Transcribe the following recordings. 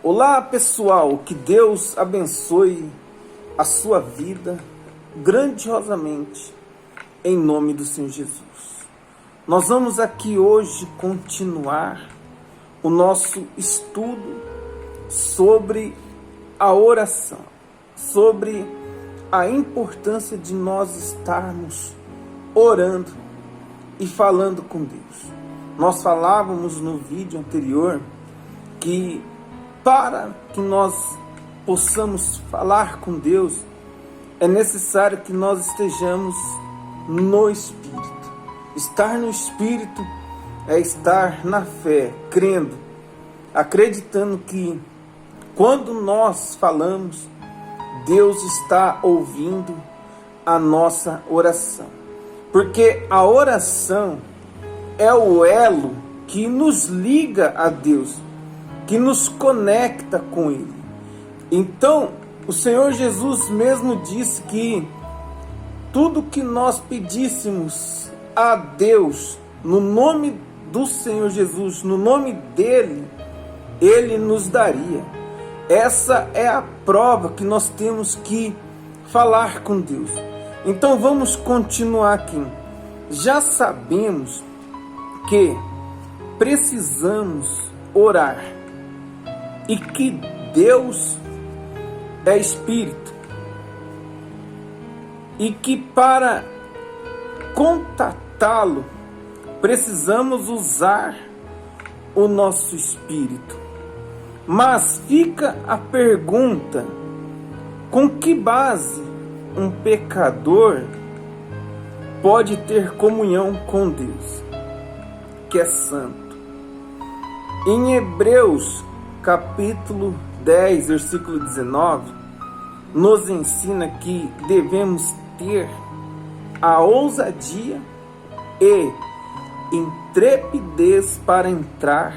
Olá pessoal, que Deus abençoe a sua vida grandiosamente, em nome do Senhor Jesus. Nós vamos aqui hoje continuar o nosso estudo sobre a oração, sobre a importância de nós estarmos orando e falando com Deus. Nós falávamos no vídeo anterior que para que nós possamos falar com Deus, é necessário que nós estejamos no Espírito. Estar no Espírito é estar na fé, crendo, acreditando que quando nós falamos, Deus está ouvindo a nossa oração. Porque a oração é o elo que nos liga a Deus, que nos conecta com Ele. Então, o Senhor Jesus mesmo disse que tudo que nós pedíssemos a Deus, no nome do Senhor Jesus, no nome dEle, Ele nos daria. Essa é a prova que nós temos que falar com Deus. Então, vamos continuar aqui. Já sabemos que precisamos orar e que Deus é Espírito e que para contatá-lo precisamos usar o nosso espírito. Mas fica a pergunta: com que base um pecador pode ter comunhão com Deus, que é santo? Em Hebreus capítulo 10, versículo 19, nos ensina que devemos ter a ousadia e intrepidez para entrar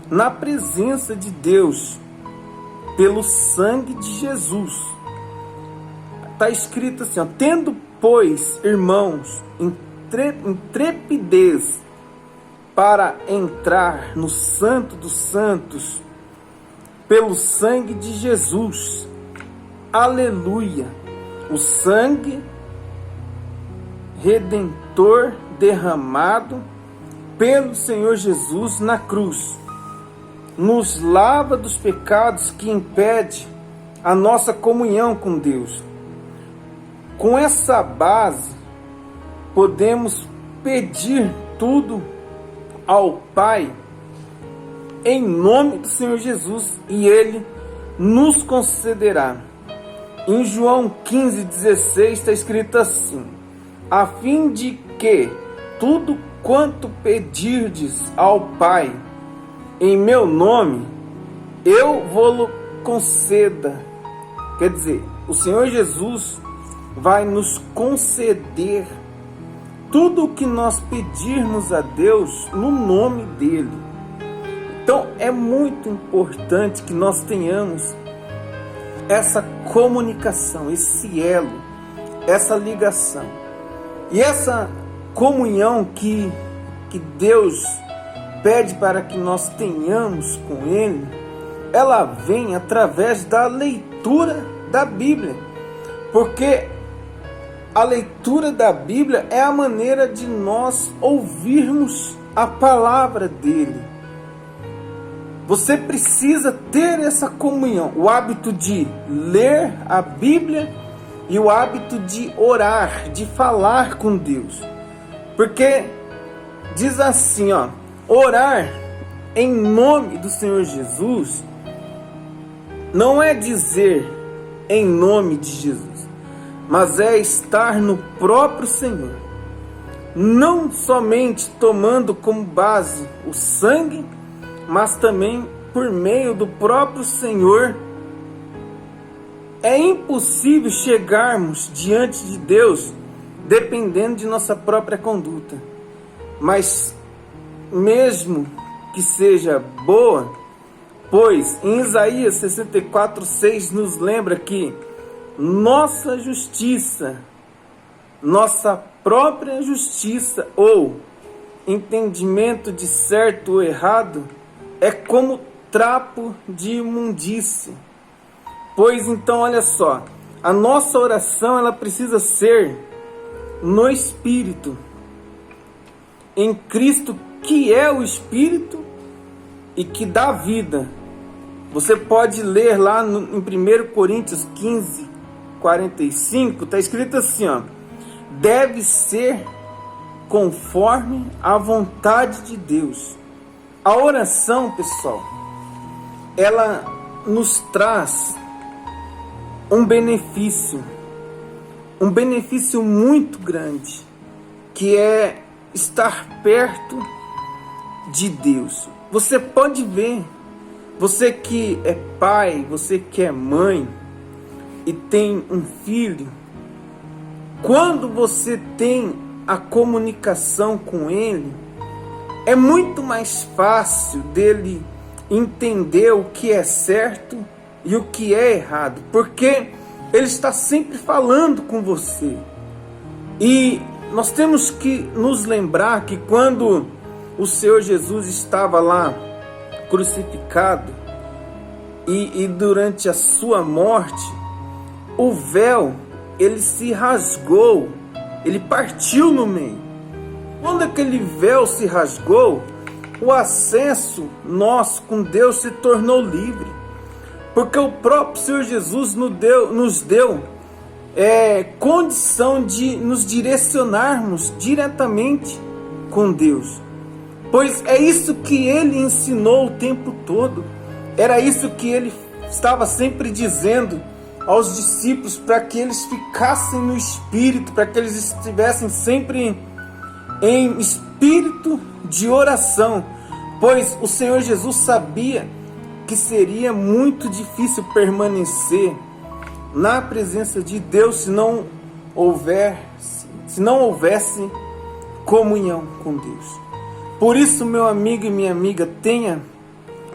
na presença de Deus pelo sangue de Jesus. Está escrito assim, ó: tendo, pois, irmãos, intrepidez para entrar no Santo dos Santos pelo sangue de Jesus. Aleluia! O sangue redentor derramado pelo Senhor Jesus na cruz nos lava dos pecados que impedem a nossa comunhão com Deus. Com essa base, podemos pedir tudo ao Pai em nome do Senhor Jesus e Ele nos concederá. Em João 15,16 está escrito assim: a fim de que tudo quanto pedirdes ao Pai em meu nome, eu vou-lo conceda. Quer dizer, o Senhor Jesus vai nos conceder tudo o que nós pedirmos a Deus no nome dEle. Então é muito importante que nós tenhamos essa comunicação, esse elo, essa ligação. E essa comunhão que Deus pede para que nós tenhamos com Ele, ela vem através da leitura da Bíblia. Porque a leitura da Bíblia é a maneira de nós ouvirmos a palavra dEle. Você precisa ter essa comunhão, o hábito de ler a Bíblia e o hábito de orar, de falar com Deus. Porque diz assim, ó: orar em nome do Senhor Jesus não é dizer em nome de Jesus, mas é estar no próprio Senhor, não somente tomando como base o sangue, mas também por meio do próprio Senhor. É impossível chegarmos diante de Deus dependendo de nossa própria conduta, mas mesmo que seja boa, pois em Isaías 64:6 nos lembra que nossa justiça, nossa própria justiça ou entendimento de certo ou errado é como trapo de imundície. Pois então, olha só, a nossa oração ela precisa ser no Espírito, em Cristo, que é o Espírito e que dá vida. Você pode ler lá em 1 Coríntios 15, 45, está escrito assim, ó: deve ser conforme a vontade de Deus. A oração, pessoal, ela nos traz um benefício muito grande, que é estar perto de Deus. Você pode ver, você que é pai, você que é mãe e tem um filho, quando você tem a comunicação com ele, é muito mais fácil dele entender o que é certo e o que é errado, porque ele está sempre falando com você. E nós temos que nos lembrar que quando o Senhor Jesus estava lá crucificado e durante a sua morte, o véu ele se rasgou, ele partiu no meio. Quando aquele véu se rasgou, o acesso nosso com Deus se tornou livre, porque o próprio Senhor Jesus nos deu condição de nos direcionarmos diretamente com Deus, pois é isso que ele ensinou o tempo todo, era isso que ele estava sempre dizendo aos discípulos, para que eles ficassem no Espírito, para que eles estivessem sempre em espírito de oração, pois o Senhor Jesus sabia que seria muito difícil permanecer na presença de Deus se não houvesse comunhão com Deus. Por isso, meu amigo e minha amiga, tenha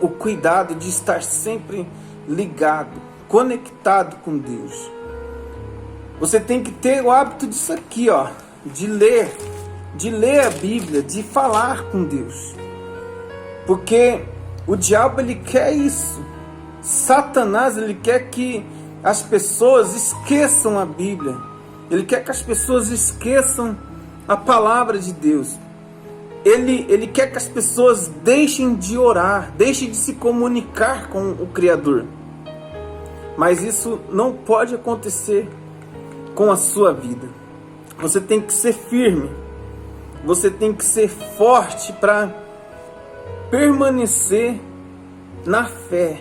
o cuidado de estar sempre ligado, conectado com Deus. Você tem que ter o hábito disso aqui, ó, de ler a Bíblia, de falar com Deus, porque o diabo ele quer isso. Satanás ele quer que as pessoas esqueçam a Bíblia, ele quer que as pessoas esqueçam a palavra de Deus. Ele quer que as pessoas deixem de orar, deixem de se comunicar com o Criador. Mas isso não pode acontecer com a sua vida. Você tem que ser firme, você tem que ser forte para permanecer na fé.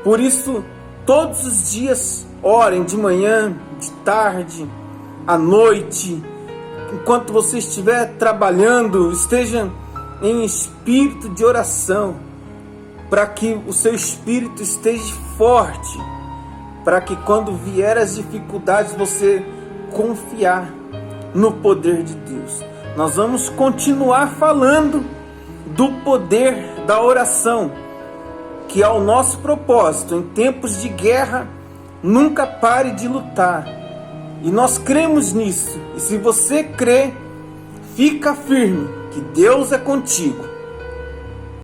Por isso, todos os dias orem, de manhã, de tarde, à noite. Enquanto você estiver trabalhando, esteja em espírito de oração, para que o seu espírito esteja forte, para que quando vier as dificuldades você confiar no poder de Deus. Nós vamos continuar falando do poder da oração, que é o nosso propósito. Em tempos de guerra, nunca pare de lutar. E nós cremos nisso. E se você crê, fica firme, que Deus é contigo.